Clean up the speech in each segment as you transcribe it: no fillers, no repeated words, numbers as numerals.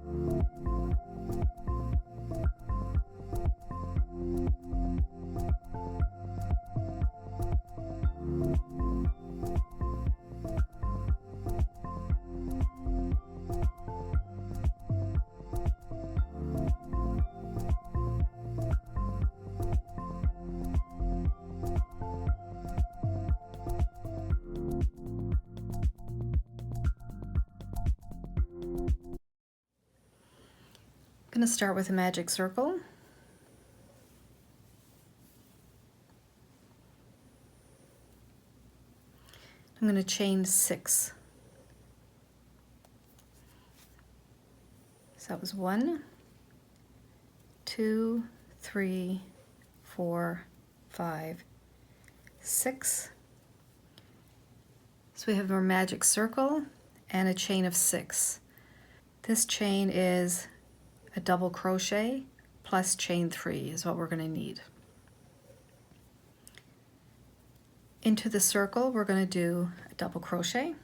I'm going to start with a magic circle. I'm going to chain 6. So that was 1, 2, 3, 4, 5, 6. So we have our magic circle and a chain of 6. This chain is a double crochet plus chain 3 is what we're going to need. Into the circle we're going to do a double crochet,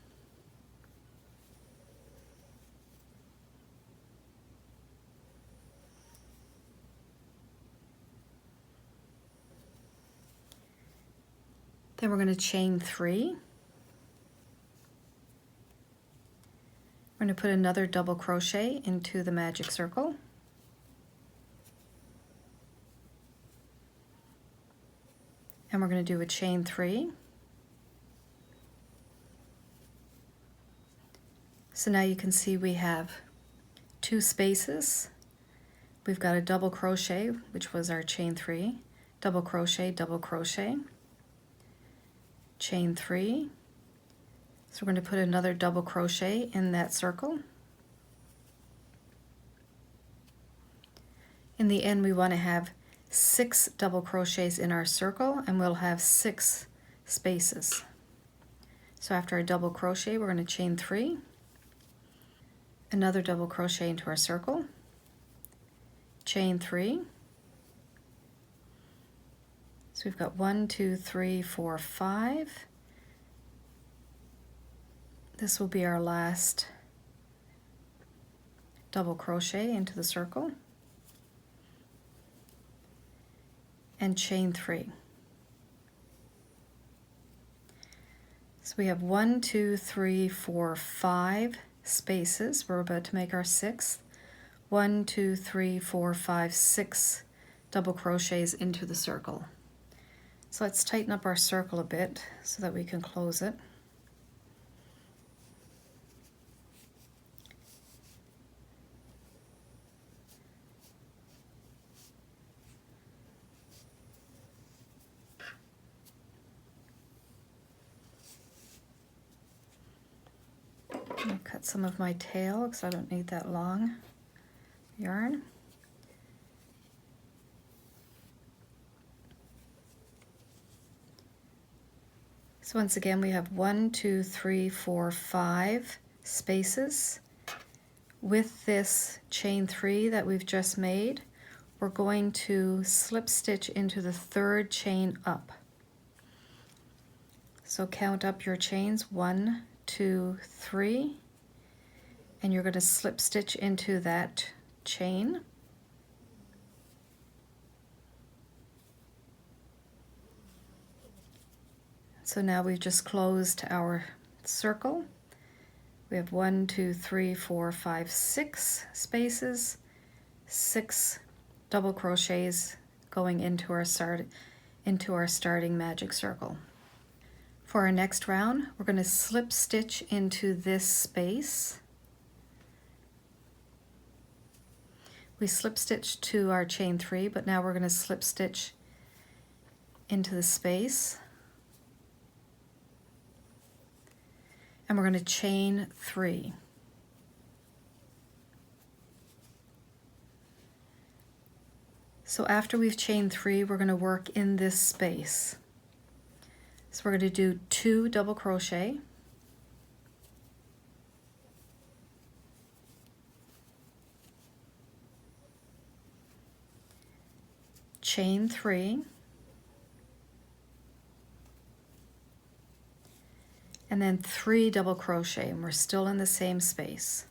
then we're going to chain 3. We're going to put another double crochet into the magic circle. And we're going to do a chain 3. So now you can see we have 2 spaces. We've got a double crochet, which was our chain 3, double crochet, chain 3. So we're going to put another double crochet in that circle. In the end, we want to have 6 double crochets in our circle, and we'll have 6 spaces. So after a double crochet, we're going to chain 3, another double crochet into our circle, chain 3. So we've got 1, 2, 3, 4, 5. This will be our last double crochet into the circle, and chain 3. So we have 1, 2, 3, 4, 5 spaces. We're about to make our 6th. 1, 2, 3, 4, 5, 6 double crochets into the circle. So let's tighten up our circle a bit so that we can close it. I'm going to cut some of my tail because I don't need that long yarn. So once again, we have 1, 2, 3, 4, 5 spaces. With this chain 3 that we've just made, we're going to slip stitch into the 3rd chain up. So count up your chains, 1, 2, 3, and you're going to slip stitch into that chain. So now we've just closed our circle. We have 1, 2, 3, 4, 5, 6 spaces, 6 double crochets going into our starting magic circle. For our next round, we're going to slip stitch into this space. We slip stitched to our chain 3, but now we're going to slip stitch into the space. And we're going to chain 3. So after we've chained 3, we're going to work in this space. So we're going to do 2 double crochet, chain 3, and then 3 double crochet, and we're still in the same space.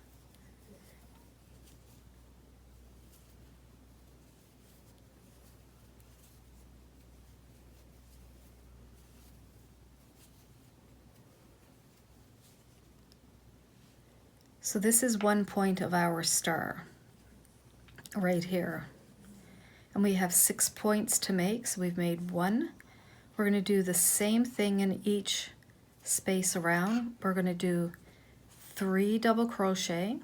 So this is one point of our star right here. And we have 6 points to make, so we've made 1. We're going to do the same thing in each space around. We're going to do 3 double crochet,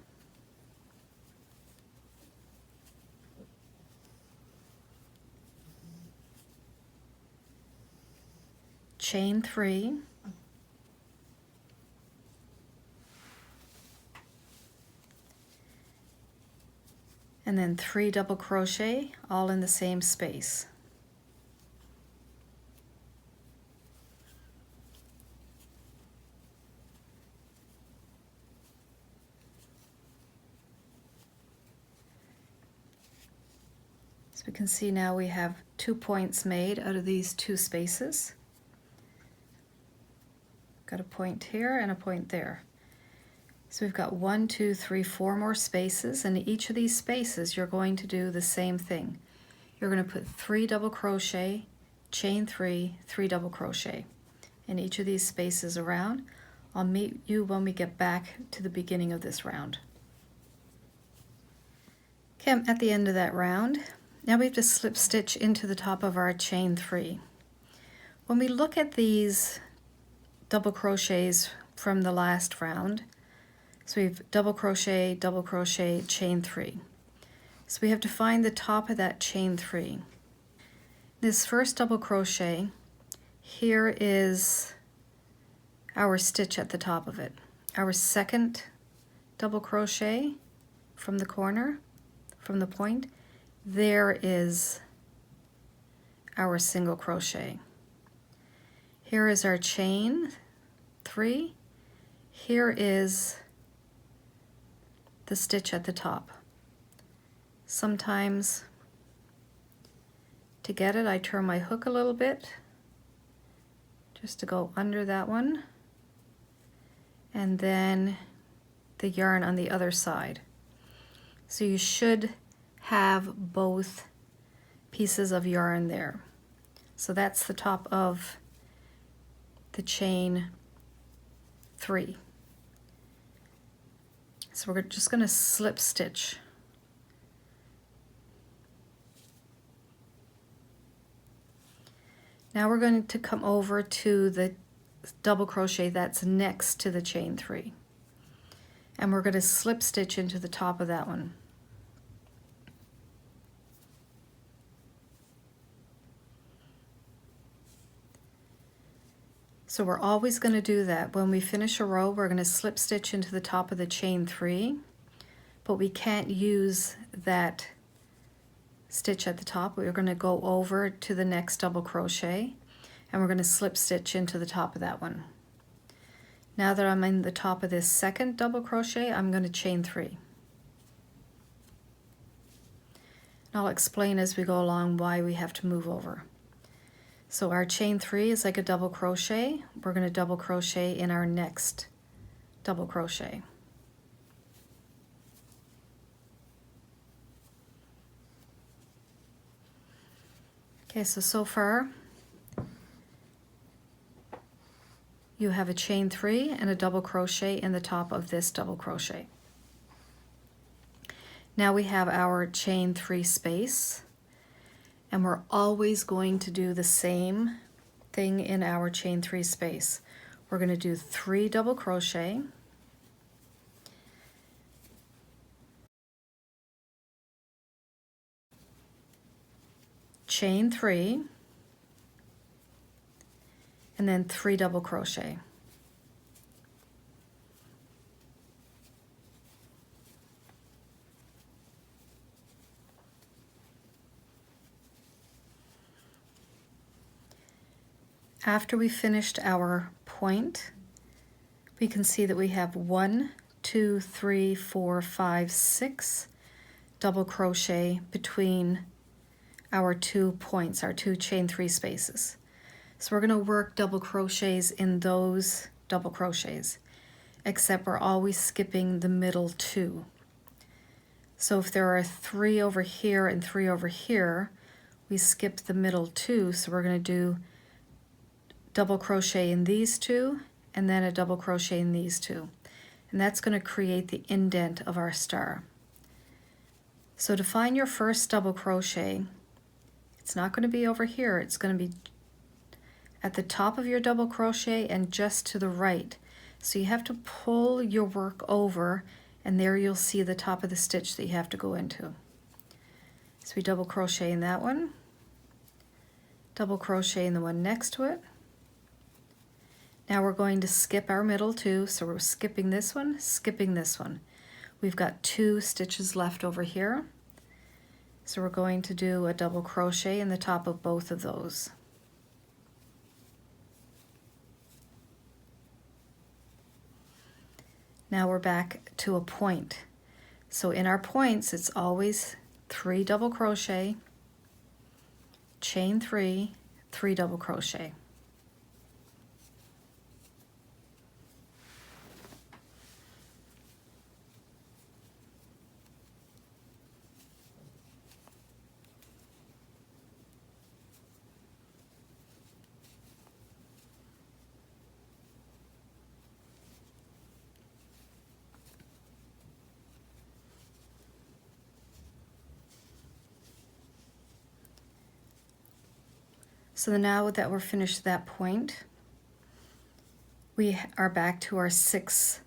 chain 3, and then 3 double crochet, all in the same space. So we can see now we have 2 points made out of these 2 spaces. Got a point here and a point there. So we've got 1, 2, 3, 4 more spaces, and in each of these spaces you're going to do the same thing. You're going to put 3 double crochet, chain 3, 3 double crochet in each of these spaces around. I'll meet you when we get back to the beginning of this round. Okay, I'm at the end of that round. Now we have to slip stitch into the top of our chain 3. When we look at these double crochets from the last round, so we've double crochet, chain 3. So we have to find the top of that chain 3. This first double crochet, here is our stitch at the top of it. Our second double crochet from the corner, from the point, there is our single crochet. Here is our chain 3. Here is the stitch at the top. Sometimes to get it, I turn my hook a little bit just to go under that one, and then the yarn on the other side. So you should have both pieces of yarn there. So that's the top of the chain 3. So we're just going to slip stitch. Now we're going to come over to the double crochet that's next to the chain 3. And we're going to slip stitch into the top of that one. So we're always going to do that. When we finish a row, we're going to slip stitch into the top of the chain 3, but we can't use that stitch at the top. We're going to go over to the next double crochet, and we're going to slip stitch into the top of that one. Now that I'm in the top of this second double crochet, I'm going to chain 3. And I'll explain as we go along why we have to move over. So our chain 3 is like a double crochet. We're going to double crochet in our next double crochet. Okay, so far you have a chain 3 and a double crochet in the top of this double crochet. Now we have our chain 3 space, and we're always going to do the same thing in our chain 3 space. We're going to do 3 double crochet, chain 3, and then 3 double crochet. After we finished our point, we can see that we have 1, 2, 3, 4, 5, 6 double crochet between our 2 points, our 2 chain 3 spaces. So we're going to work double crochets in those double crochets, except we're always skipping the middle 2. So if there are 3 over here and 3 over here, we skip the middle 2, so we're going to do double crochet in these 2 and then a double crochet in these 2. and that's going to create the indent of our star. So to find your first double crochet, it's not going to be over here, it's going to be at the top of your double crochet and just to the right. So you have to pull your work over, and there you'll see the top of the stitch that you have to go into. So we double crochet in that one, double crochet in the one next to it. Now we're going to skip our middle two, so we're skipping this one, skipping this one. We've got 2 stitches left over here. So we're going to do a double crochet in the top of both of those. Now we're back to a point. So in our points, it's always 3 double crochet, chain 3, 3 double crochet. So now that we're finished that point, we are back to our 6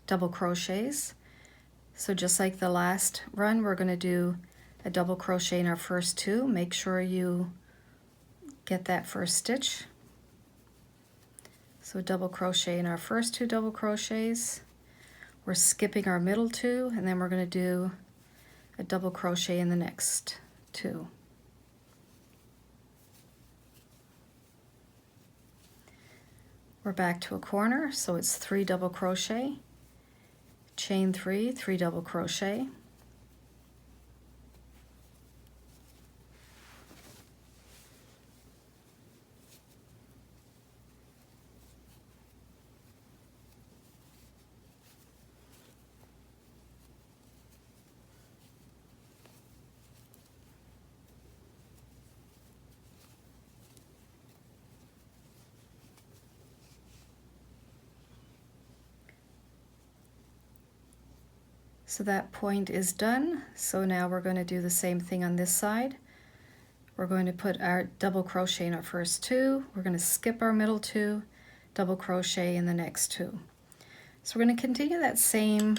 double crochets. So just like the last run, we're going to do a double crochet in our first 2. Make sure you get that first stitch. So double crochet in our first 2 double crochets. We're skipping our middle 2, and then we're going to do a double crochet in the next 2. We're back to a corner, so it's 3 double crochet, chain 3, 3 double crochet, so that point is done. So now we're going to do the same thing on this side. We're going to put our double crochet in our first 2. We're going to skip our middle 2, double crochet in the next 2. So we're going to continue that same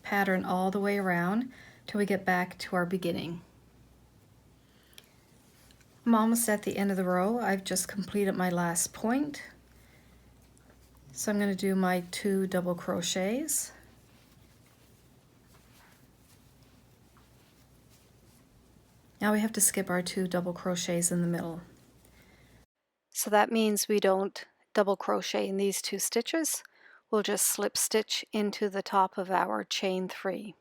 pattern all the way around till we get back to our beginning. I'm almost at the end of the row. I've just completed my last point. So I'm going to do my 2 double crochets. Now we have to skip our 2 double crochets in the middle. So that means we don't double crochet in these 2 stitches. We'll just slip stitch into the top of our chain 3.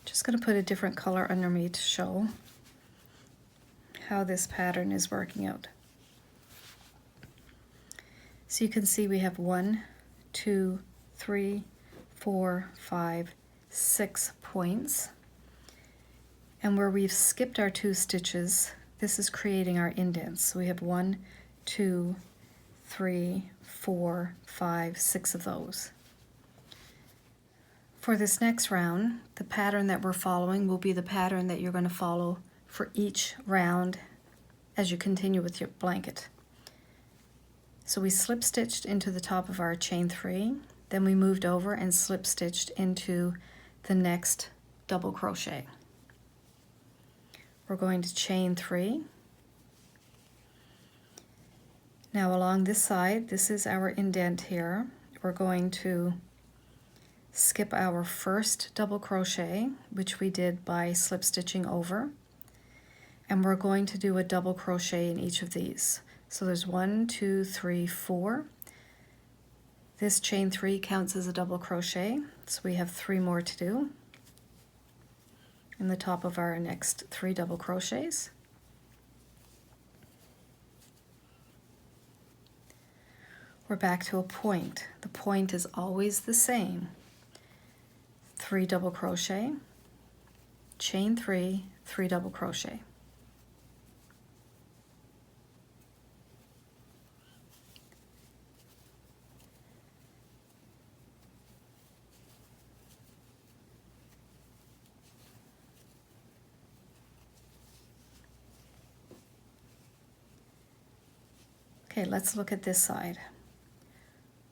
Just going to put a different color under me to show how this pattern is working out. So you can see we have 1, 2, 3, 4, 5, 6 points, and where we've skipped our 2 stitches, this is creating our indents. So we have 1, 2, 3, 4, 5, 6 of those. For this next round, the pattern that we're following will be the pattern that you're going to follow for each round as you continue with your blanket. So we slip stitched into the top of our chain 3. Then we moved over and slip stitched into the next double crochet. We're going to chain 3. Now along this side, this is our indent here. We're going to skip our first double crochet, which we did by slip stitching over, and we're going to do a double crochet in each of these. So there's 1, 2, 3, 4. This chain 3 counts as a double crochet, so we have 3 more to do in the top of our next 3 double crochets. We're back to a point. The point is always the same. 3 double crochet, chain 3, 3 double crochet. Okay, let's look at this side.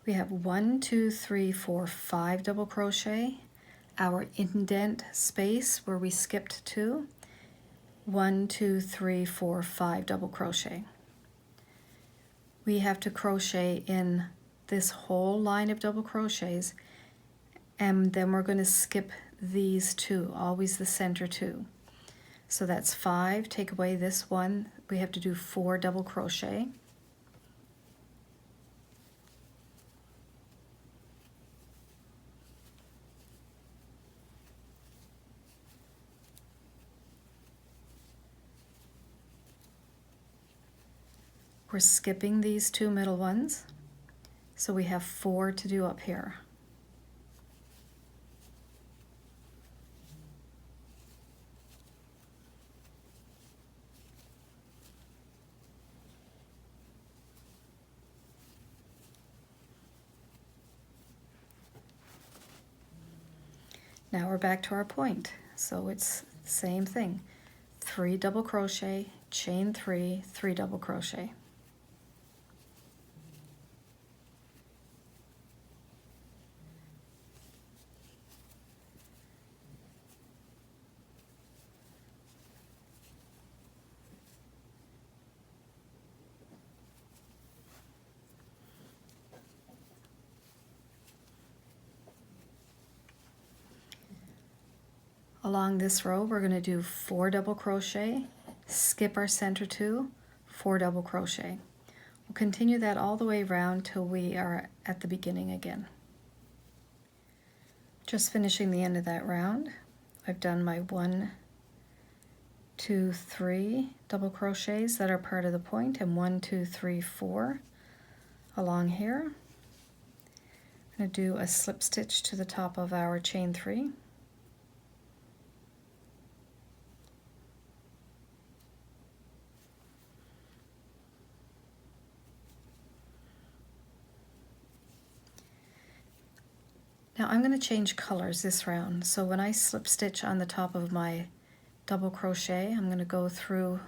We have 1, 2, 3, 4, 5 double crochet, our indent space where we skipped 2, 1, 2, 3, 4, 5 double crochet. We have to crochet in this whole line of double crochets, and then we're going to skip these 2, always the center 2. So that's 5, take away this 1, we have to do 4 double crochet. We're skipping these 2 middle ones, so we have 4 to do up here. Now we're back to our point, so it's the same thing. 3 double crochet, chain 3, 3 double crochet. Along this row, we're going to do 4 double crochet, skip our center 2, 4 double crochet. We'll continue that all the way around till we are at the beginning again. Just finishing the end of that round, I've done my 1, 2, 3 double crochets that are part of the point, and 1, 2, 3, 4 along here. I'm going to do a slip stitch to the top of our chain 3. Now I'm going to change colors this round, so when I slip stitch on the top of my double crochet, I'm going to go through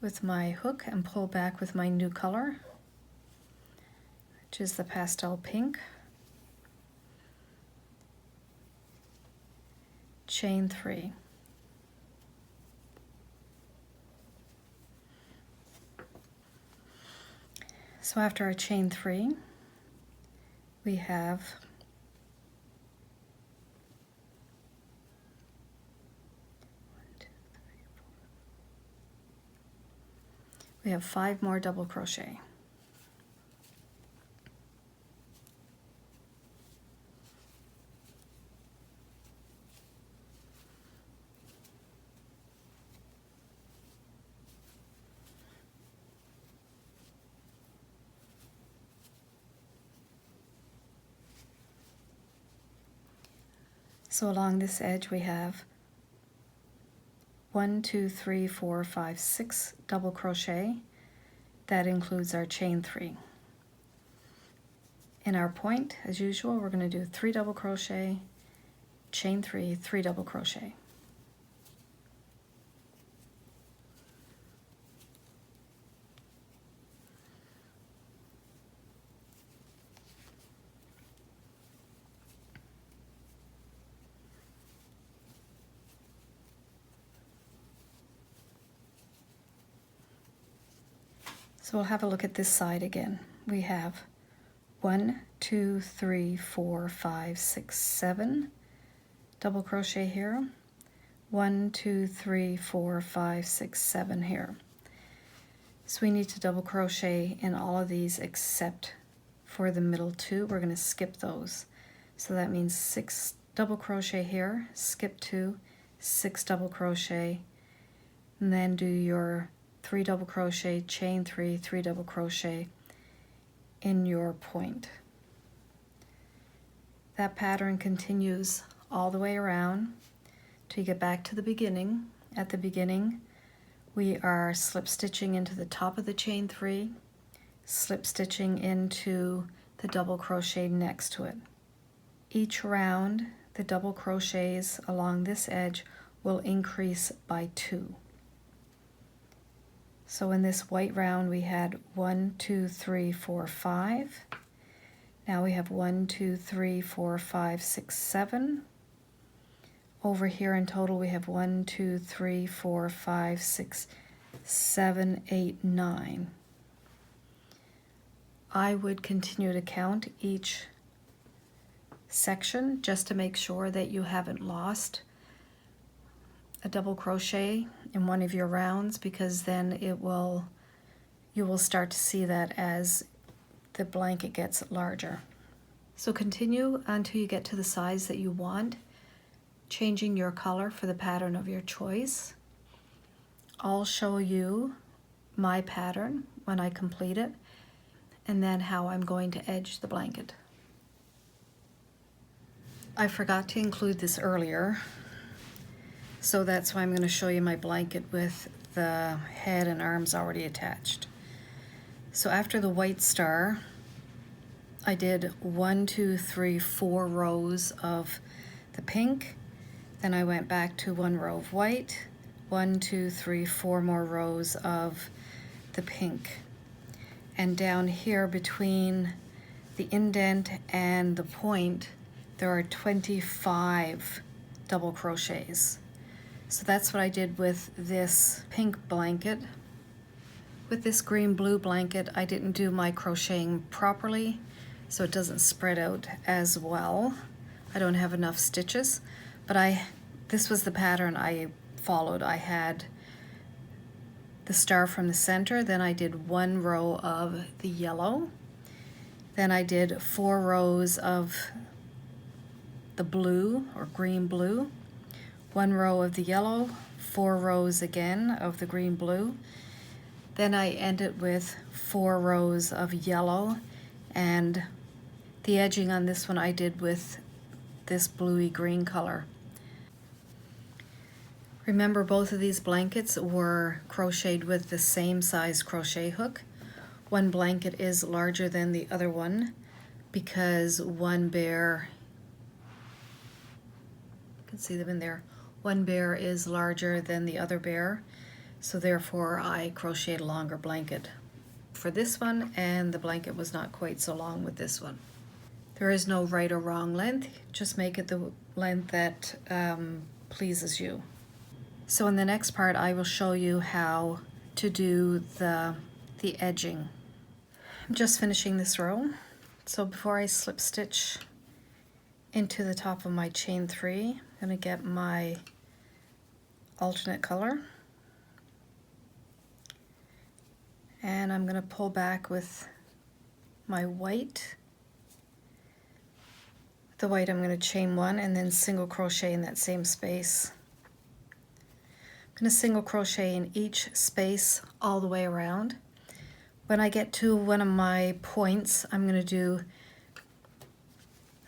with my hook and pull back with my new color, which is the Pastel Pink. Chain 3. So after our chain 3, we have we have 5 more double crochet. So along this edge we have 1, 2, 3, 4, 5, 6 double crochet. That includes our chain 3. In our point, as usual, we're going to do 3 double crochet, chain 3, 3 double crochet. So we'll have a look at this side again. We have 1, 2, 3, 4, 5, 6, 7 double crochet here. 1, 2, 3, 4, 5, 6, 7 here. So we need to double crochet in all of these except for the middle 2. We're going to skip those. So that means 6 double crochet here, skip 2, 6 double crochet, and then do your 3 double crochet, chain 3, 3 double crochet in your point. That pattern continues all the way around till you get back to the beginning. At the beginning, we are slip stitching into the top of the chain 3, slip stitching into the double crochet next to it. Each round, the double crochets along this edge will increase by 2. So in this white round we had 1, 2, 3, 4, 5. Now we have 1, 2, 3, 4, 5, 6, 7. Over here in total we have 1, 2, 3, 4, 5, 6, 7, 8, 9. I would continue to count each section just to make sure that you haven't lost a double crochet in one of your rounds, because then you will start to see that as the blanket gets larger. So continue until you get to the size that you want, changing your color for the pattern of your choice. I'll show you my pattern when I complete it, and then how I'm going to edge the blanket. I forgot to include this earlier, so that's why I'm going to show you my blanket with the head and arms already attached. So after the white star, I did 1, 2, 3, 4 rows of the pink. Then I went back to 1 row of white, 1, 2, 3, 4 more rows of the pink. And down here between the indent and the point, there are 25 double crochets. So that's what I did with this pink blanket. With this green-blue blanket, I didn't do my crocheting properly, so it doesn't spread out as well. I don't have enough stitches, but this was the pattern I followed. I had the star from the center, then I did 1 row of the yellow, then I did 4 rows of the blue or green blue, 1 row of the yellow, 4 rows again of the green blue. Then I ended with 4 rows of yellow, and the edging on this one I did with this bluey green color. Remember, both of these blankets were crocheted with the same size crochet hook. One blanket is larger than the other one because one bear, you can see them in there, one bear is larger than the other bear, so therefore I crocheted a longer blanket for this one, and the blanket was not quite so long with this one. There is no right or wrong length, just make it the length that pleases you. So in the next part I will show you how to do the edging. I'm just finishing this row, so before I slip stitch into the top of my chain 3, I'm going to get my alternate color, and I'm going to pull back with my white. The white I'm going to chain 1 and then single crochet in that same space. I'm going to single crochet in each space all the way around. When I get to one of my points, I'm going to do,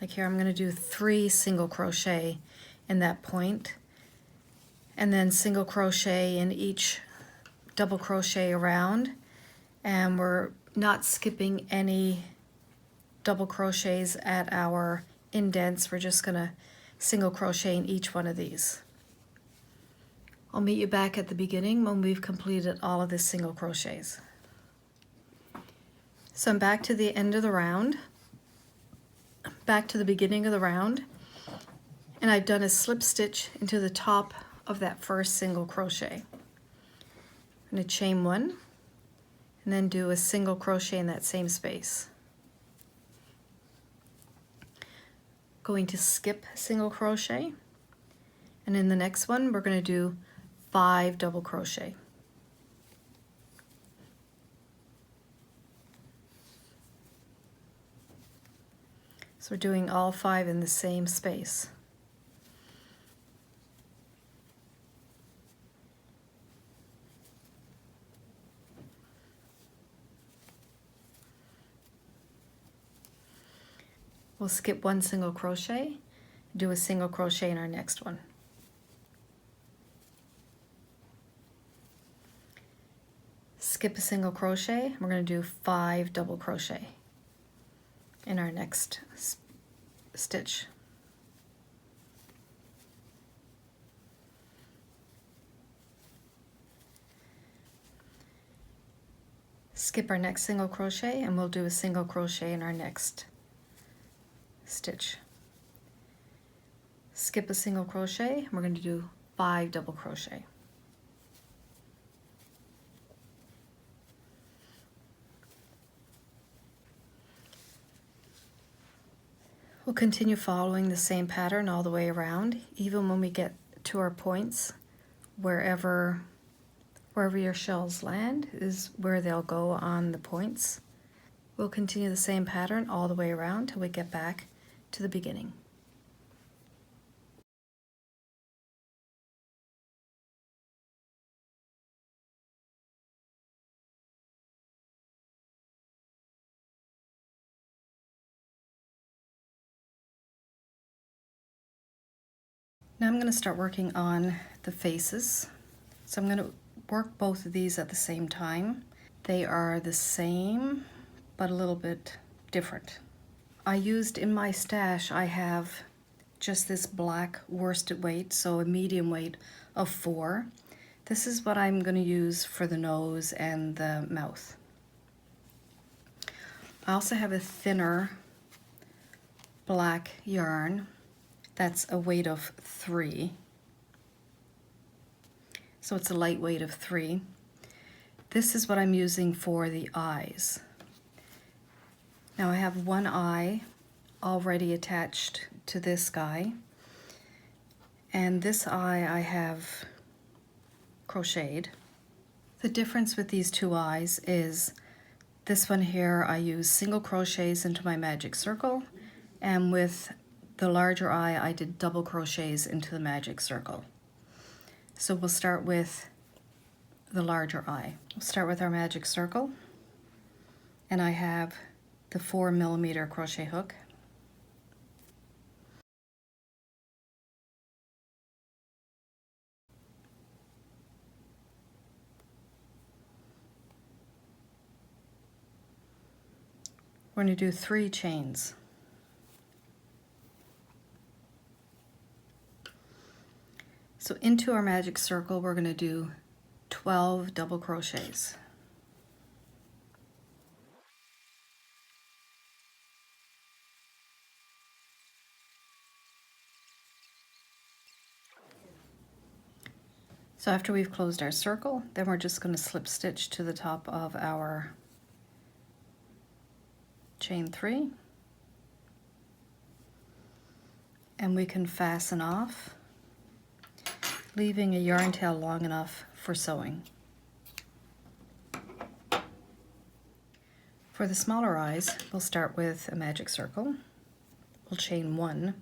like here, I'm going to do 3 single crochet in that point, and then single crochet in each double crochet around, and we're not skipping any double crochets at our indents. We're just going to single crochet in each one of these. I'll meet you back at the beginning when we've completed all of the single crochets. So I'm back to the end of the round, back to the beginning of the round, and I've done a slip stitch into the top of that first single crochet. I'm going to chain 1 and then do a single crochet in that same space. Going to skip single crochet, and in the next one we're going to do 5 double crochet. So we're doing all 5 in the same space. We'll skip 1 single crochet, do a single crochet in our next one. Skip a single crochet, we're going to do 5 double crochet in our next stitch. Skip our next single crochet and we'll do a single crochet in our next stitch. Skip a single crochet and we're going to do 5 double crochet. We'll continue following the same pattern all the way around, even when we get to our points. Wherever your shells land is where they'll go on the points. We'll continue the same pattern all the way around till we get back to the beginning. Now I'm going to start working on the faces. So I'm going to work both of these at the same time. They are the same, but a little bit different. I used in my stash, I have just this black worsted weight, so a medium weight of 4. This is what I'm going to use for the nose and the mouth. I also have a thinner black yarn. That's a weight of 3. So it's a light weight of 3. This is what I'm using for the eyes. Now I have one eye already attached to this guy. And this eye I have crocheted. The difference with these 2 eyes is this one here I use single crochets into my magic circle, and with the larger eye I did double crochets into the magic circle. So we'll start with the larger eye. We'll start with our magic circle, and I have the 4mm crochet hook. We're going to do 3 chains. So into our magic circle we're going to do 12 double crochets. So after we've closed our circle, then we're just going to slip stitch to the top of our chain 3, and we can fasten off, leaving a yarn tail long enough for sewing. For the smaller eyes, we'll start with a magic circle. We'll chain 1.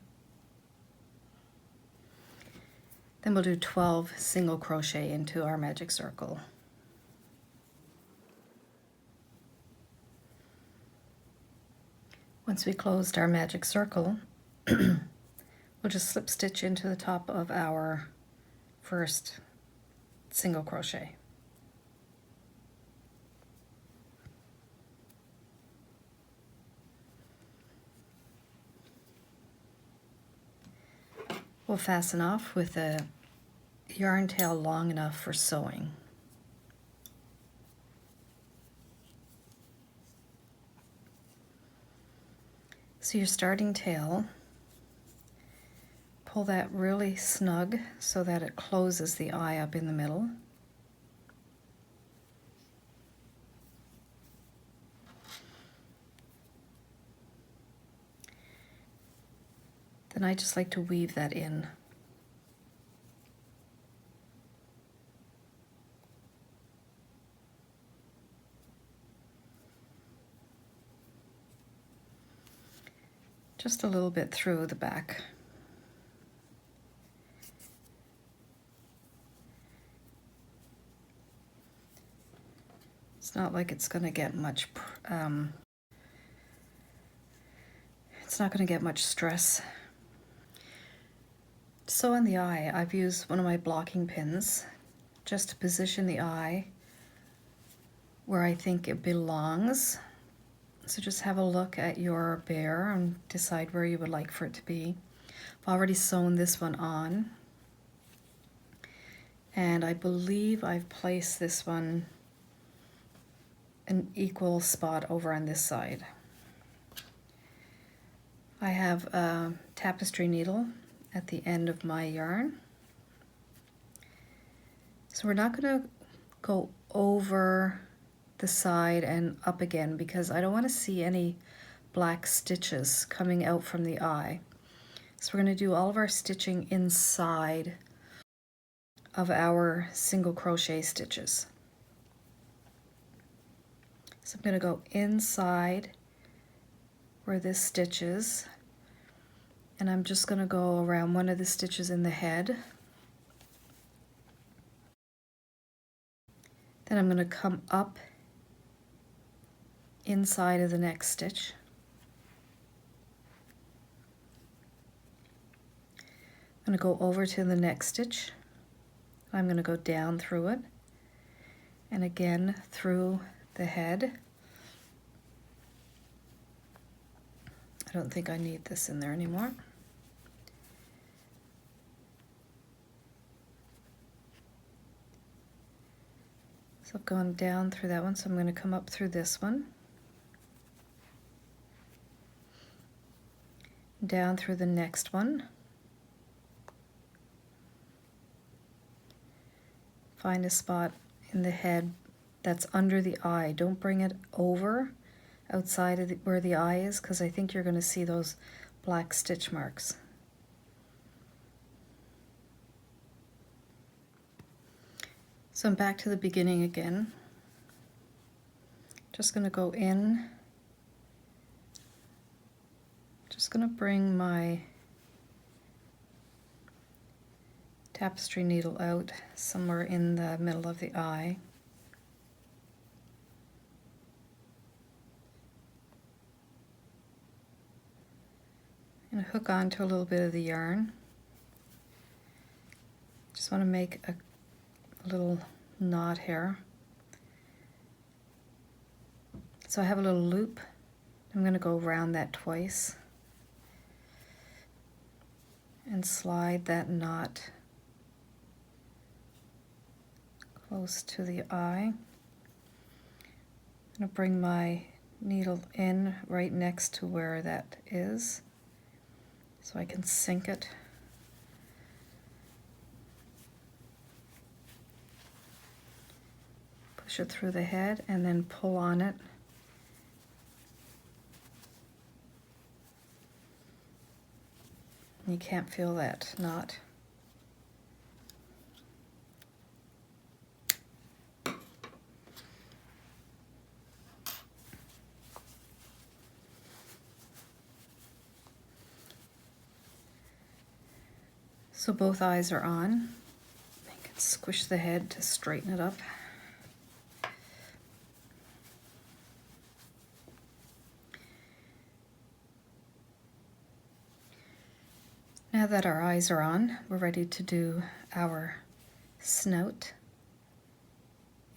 Then we'll do 12 single crochet into our magic circle. Once we closed our magic circle, we'll just slip stitch into the top of our first single crochet. We'll fasten off with a yarn tail long enough for sewing. So your starting tail, pull that really snug so that it closes the eye up in the middle. Then I just like to weave that in. Just a little bit through the back. It's not like it's going to get much, it's not going to get much stress. To sew on the eye, I've used one of my blocking pins just to position the eye where I think it belongs. So just have a look at your bear and decide where you would like for it to be. I've already sewn this one on, and I believe I've placed this one an equal spot over on this side. I have a tapestry needle at the end of my yarn. So we're not going to go over the side and up again because I don't want to see any black stitches coming out from the eye. So we're going to do all of our stitching inside of our single crochet stitches. So I'm going to go inside where this stitch is, and I'm just going to go around one of the stitches in the head. Then I'm going to come up inside of the next stitch. I'm going to go over to the next stitch. I'm going to go down through it, and again through the head. I don't think I need this in there anymore. So I've gone down through that one, so I'm going to come up through this one, down through the next one, find a spot in the head that's under the eye. Don't bring it over outside of where the eye is, because I think you're going to see those black stitch marks. So I'm back to the beginning again. Just going to go in. Just going to bring my tapestry needle out somewhere in the middle of the eye. And hook onto a little bit of the yarn. Just want to make a little knot here. So I have a little loop. I'm going to go around that twice and slide that knot close to the eye. I'm going to bring my needle in right next to where that is, so I can sink it. Push it through the head and then pull on it. You can't feel that knot. So both eyes are on. I can squish the head to straighten it up. Now that our eyes are on, we're ready to do our snout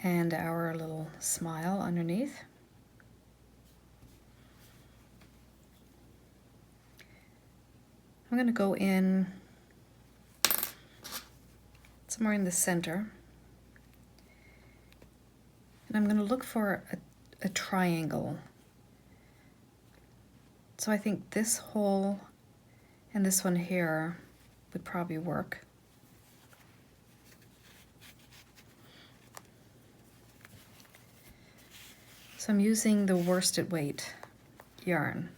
and our little smile underneath. I'm going to go in somewhere in the center, and I'm going to look for a triangle. So I think this hole and this one here would probably work. So I'm using the worsted weight yarn.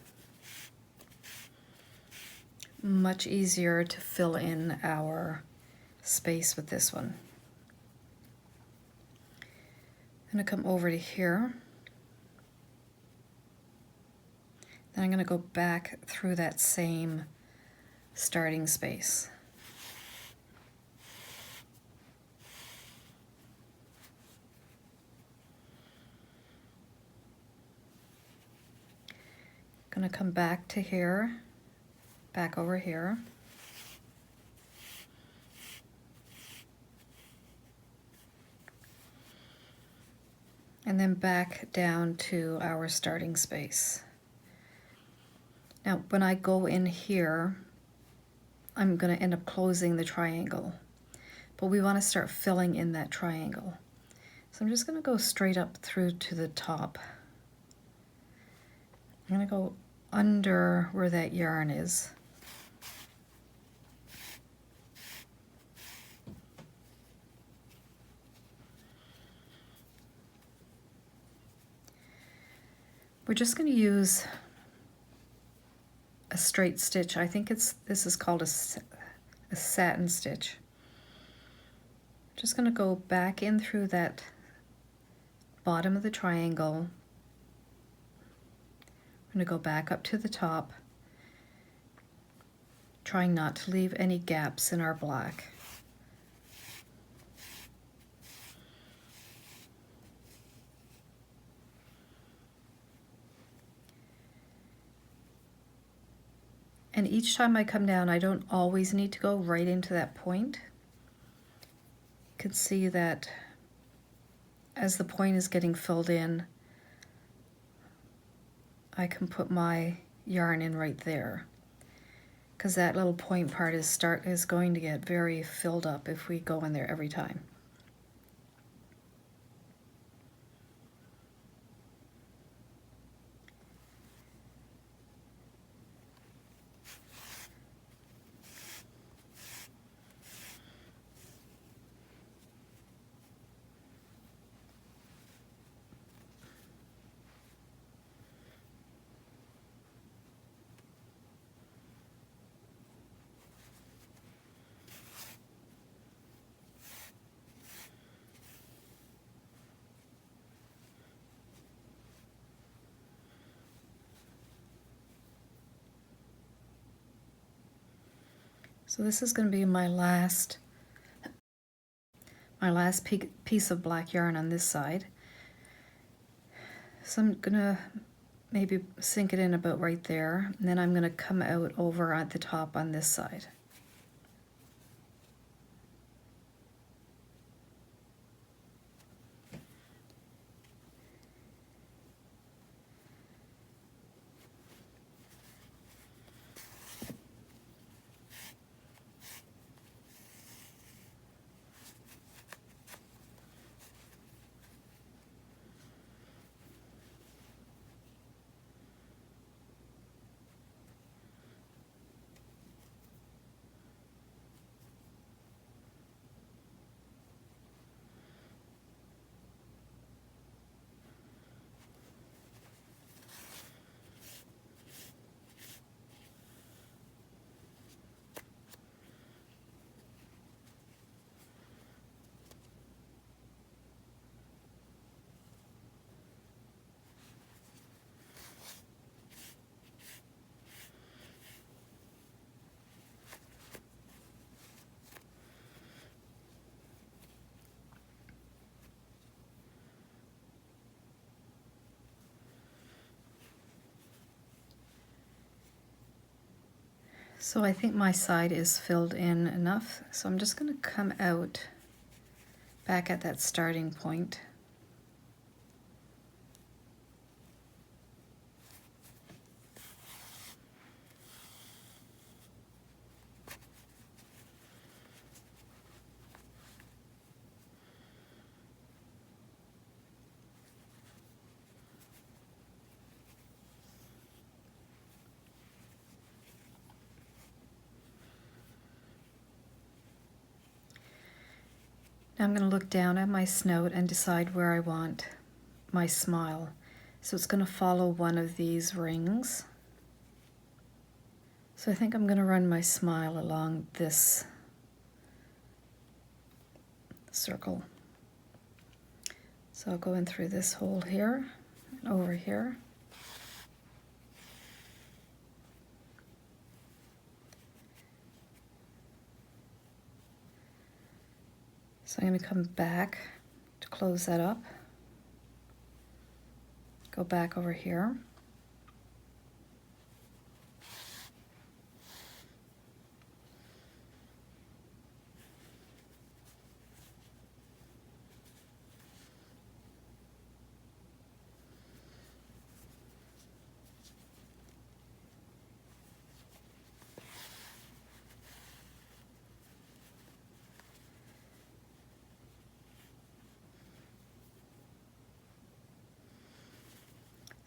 Much easier to fill in our space with this one. I'm going to come over to here. Then I'm going to go back through that same starting space. Going to come back to here, back over here. And then back down to our starting space. Now, when I go in here, I'm going to end up closing the triangle, but we want to start filling in that triangle. So I'm just going to go straight up through to the top. I'm going to go under where that yarn is. We're just going to use a straight stitch. I think this is called a satin stitch. Just going to go back in through that bottom of the triangle. I'm going to go back up to the top, trying not to leave any gaps in our black. And each time I come down, I don't always need to go right into that point. You can see that as the point is getting filled in, I can put my yarn in right there, because that little point part is going to get very filled up if we go in there every time. So this is going to be my last piece of black yarn on this side. So I'm going to maybe sink it in about right there, and then I'm going to come out over at the top on this side. So I think my side is filled in enough, so I'm just going to come out back at that starting point. Now I'm going to look down at my snout and decide where I want my smile. So it's going to follow one of these rings. So I think I'm going to run my smile along this circle. So I'll go in through this hole here and over here. So I'm going to come back to close that up. Go back over here.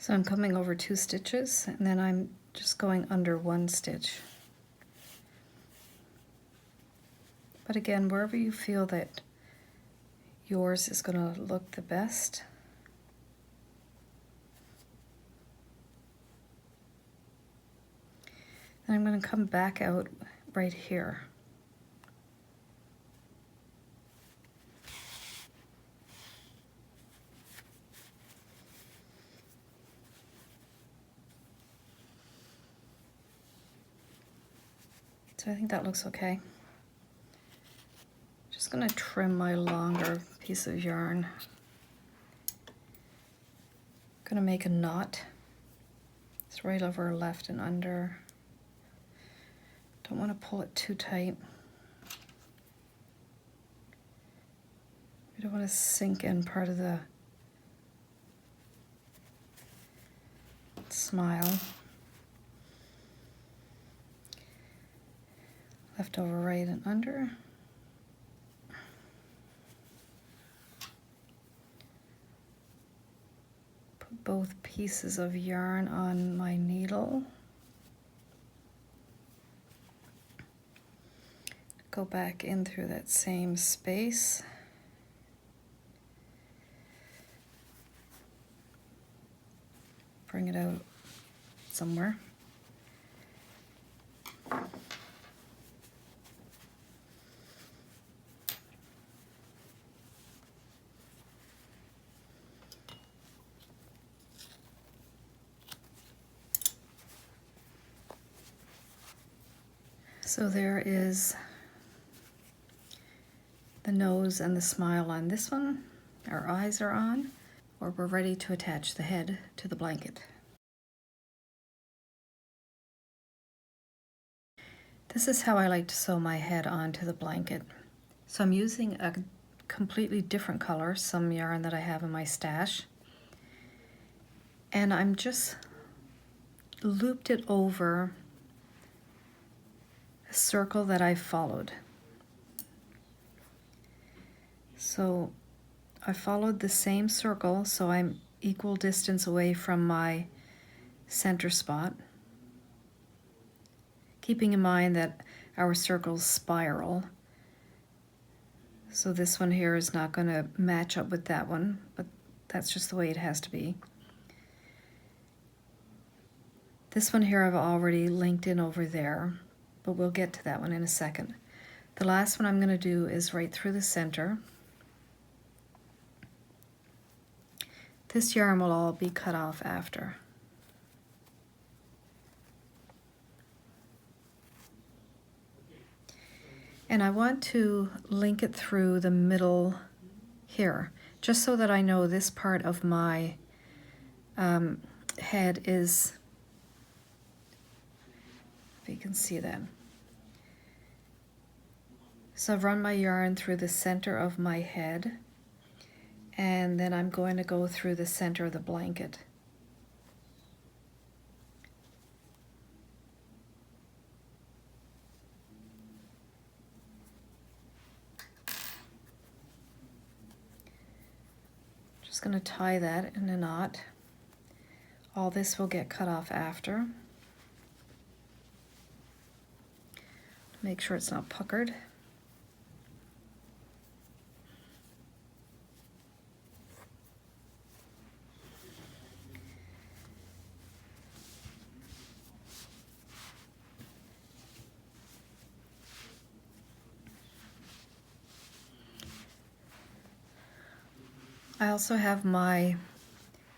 So I'm coming over 2 stitches and then I'm just going under 1 stitch. But again, wherever you feel that yours is going to look the best. And I'm going to come back out right here. So I think that looks okay. Just going to trim my longer piece of yarn. Going to make a knot. It's right over left and under. Don't want to pull it too tight. We don't want to sink in part of the smile. Left over right and under. Put both pieces of yarn on my needle. Go back in through that same space. Bring it out somewhere. So there is the nose and the smile on this one. Our eyes are on, or we're ready to attach the head to the blanket. This is how I like to sew my head onto the blanket. So I'm using a completely different color, some yarn that I have in my stash. And I'm just looped it over a circle that I followed. So I followed the same circle, so I'm equal distance away from my center spot. Keeping in mind that our circles spiral. So this one here is not going to match up with that one, but that's just the way it has to be. This one here I've already linked in over there, but we'll get to that one in a second. The last one I'm going to do is right through the center. This yarn will all be cut off after. And I want to link it through the middle here, just so that I know this part of my head is, if you can see that. So I've run my yarn through the center of my head, and then I'm going to go through the center of the blanket. Just going to tie that in a knot. All this will get cut off after. Make sure it's not puckered. I also have my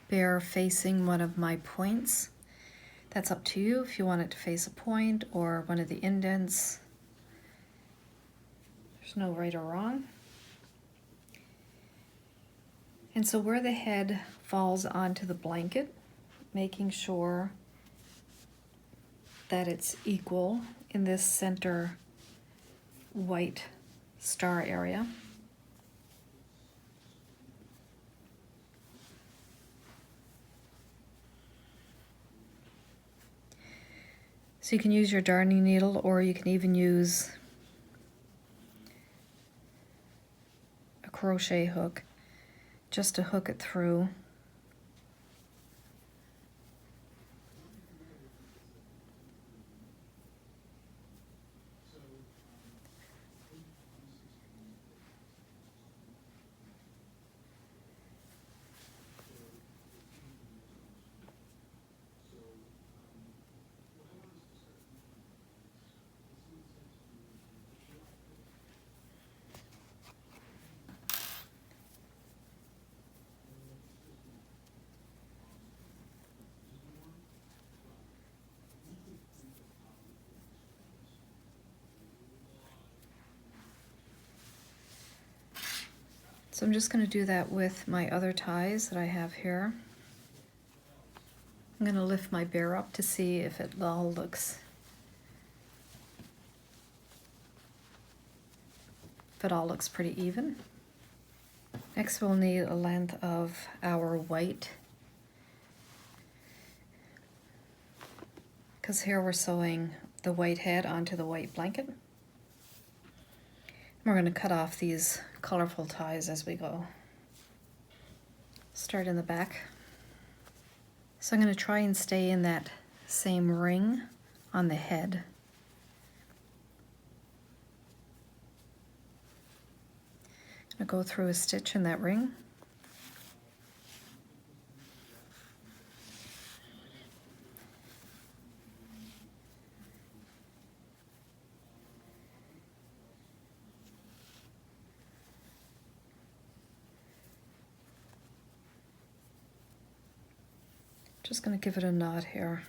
bear facing one of my points. That's up to you if you want it to face a point or one of the indents. There's no right or wrong. And so where the head falls onto the blanket, making sure that it's equal in this center white star area. So you can use your darning needle, or you can even use a crochet hook just to hook it through. So I'm just going to do that with my other ties that I have here. I'm going to lift my bear up to see if it all looks, pretty even. Next we'll need a length of our white, because here we're sewing the white head onto the white blanket. We're going to cut off these colorful ties as we go. Start in the back. So I'm going to try and stay in that same ring on the head. I'm going to go through a stitch in that ring. Just going to give it a knot here.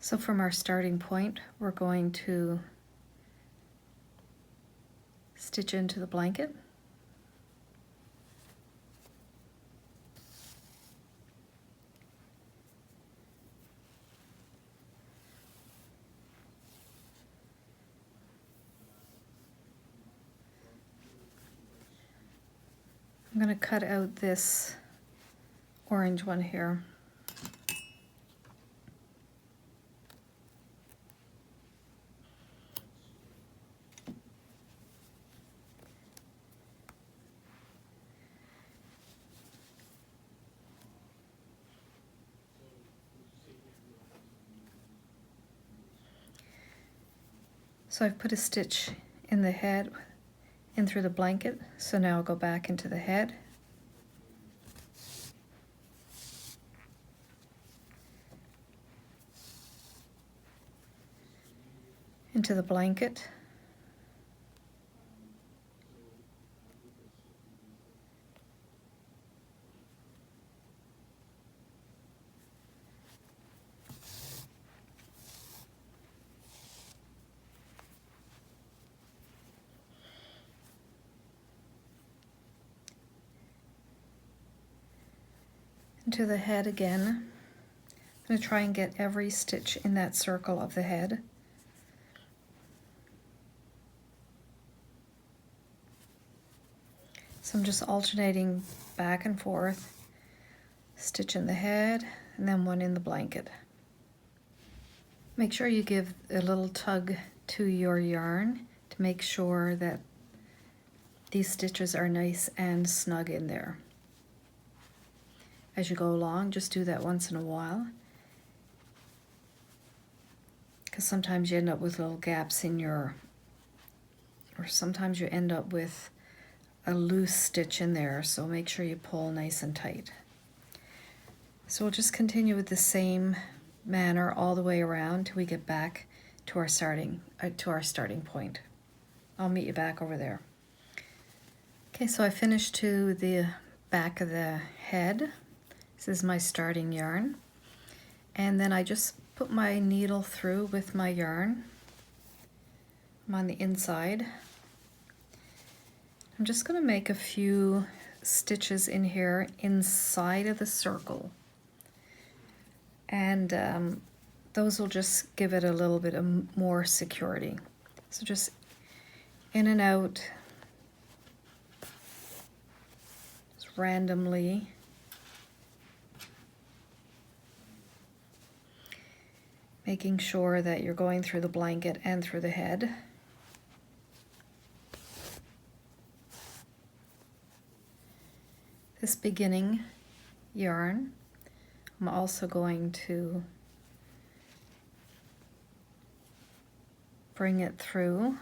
So from our starting point, we're going to stitch into the blanket. I'm going to cut out this orange one here. So I've put a stitch in the head, in through the blanket, so now I'll go back into the head. Into the blanket. Into the head again. I'm going to try and get every stitch in that circle of the head. So I'm just alternating back and forth, stitch in the head and then one in the blanket. Make sure you give a little tug to your yarn to make sure that these stitches are nice and snug in there. As you go along, just do that once in a while, because sometimes you end up with little gaps in your, or sometimes you end up with a loose stitch in there, so make sure you pull nice and tight. So we'll just continue with the same manner all the way around till we get back to our starting point. I'll meet you back over there. Okay, so I finished to the back of the head. This is my starting yarn, and then I just put my needle through with my yarn. I'm on the inside. I'm just going to make a few stitches in here inside of the circle, and those will just give it a little bit of more security. So just in and out, just randomly. Making sure that you're going through the blanket and through the head. This beginning yarn, I'm also going to bring it through.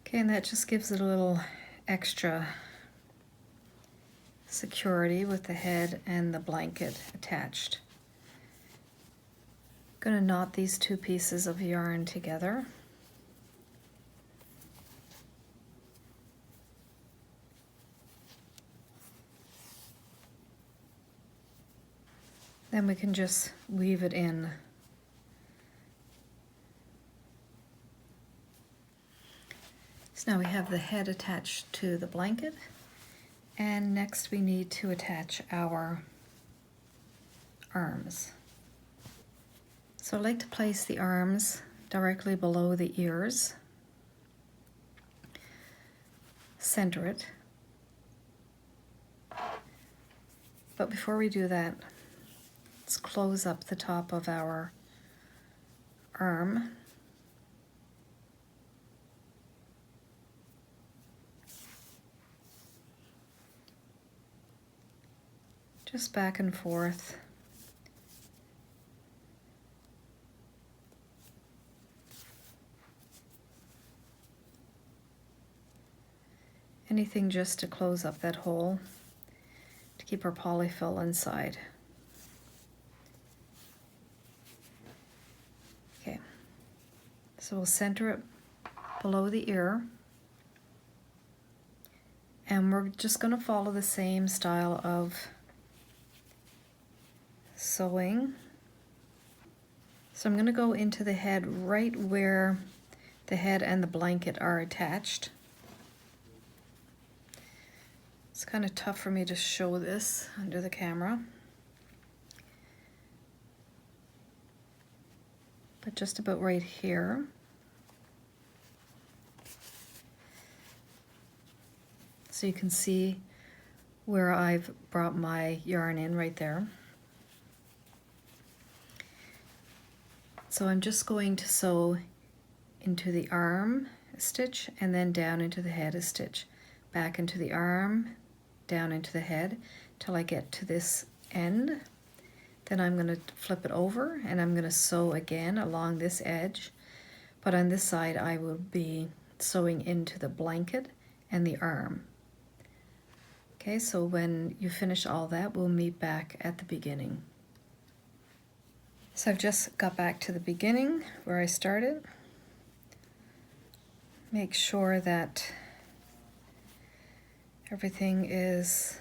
Okay, and that just gives it a little extra security with the head and the blanket attached. I'm going to knot these two pieces of yarn together. Then we can just weave it in. So now we have the head attached to the blanket, and next we need to attach our arms. So I like to place the arms directly below the ears, center it. But before we do that, let's close up the top of our arm. Just back and forth. Anything just to close up that hole to keep our polyfill inside. Okay, so we'll center it below the ear, and we're just going to follow the same style of sewing. So I'm going to go into the head right where the head and the blanket are attached. It's kind of tough for me to show this under the camera, but just about right here. So you can see where I've brought my yarn in right there. So I'm just going to sew into the arm a stitch, and then down into the head a stitch, back into the arm, down into the head till I get to this end. Then I'm going to flip it over and I'm going to sew again along this edge, but on this side I will be sewing into the blanket and the arm. Okay, so when you finish all that, we'll meet back at the beginning. So I've just got back to the beginning where I started. Make sure that everything is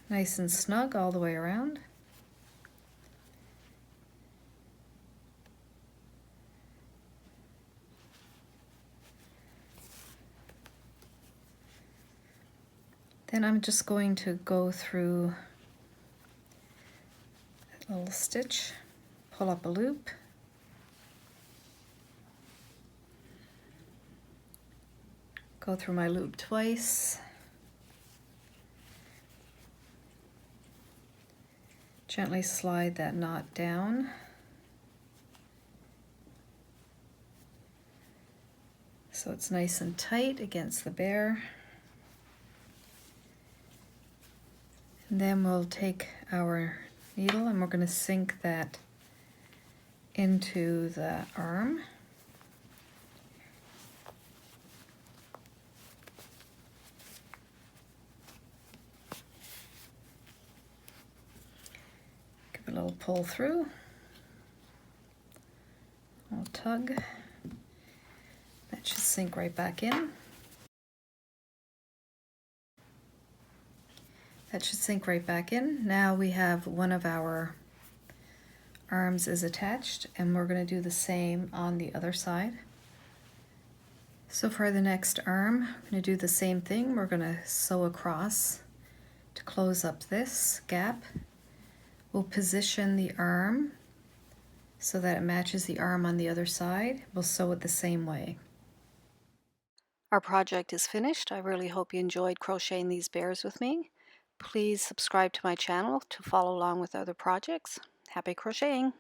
nice and snug all the way around. Then I'm just going to go through a little stitch, pull up a loop, go through my loop twice, gently slide that knot down. So it's nice and tight against the bear. And then we'll take our needle and we're going to sink that into the arm. Give it a little pull through, a little tug. That should sink right back in. That should sink right back in. Now we have one of our arms is attached, and we're going to do the same on the other side. So for the next arm, I'm going to do the same thing. We're going to sew across to close up this gap. We'll position the arm so that it matches the arm on the other side. We'll sew it the same way. Our project is finished. I really hope you enjoyed crocheting these bears with me. Please subscribe to my channel to follow along with other projects. Happy crocheting!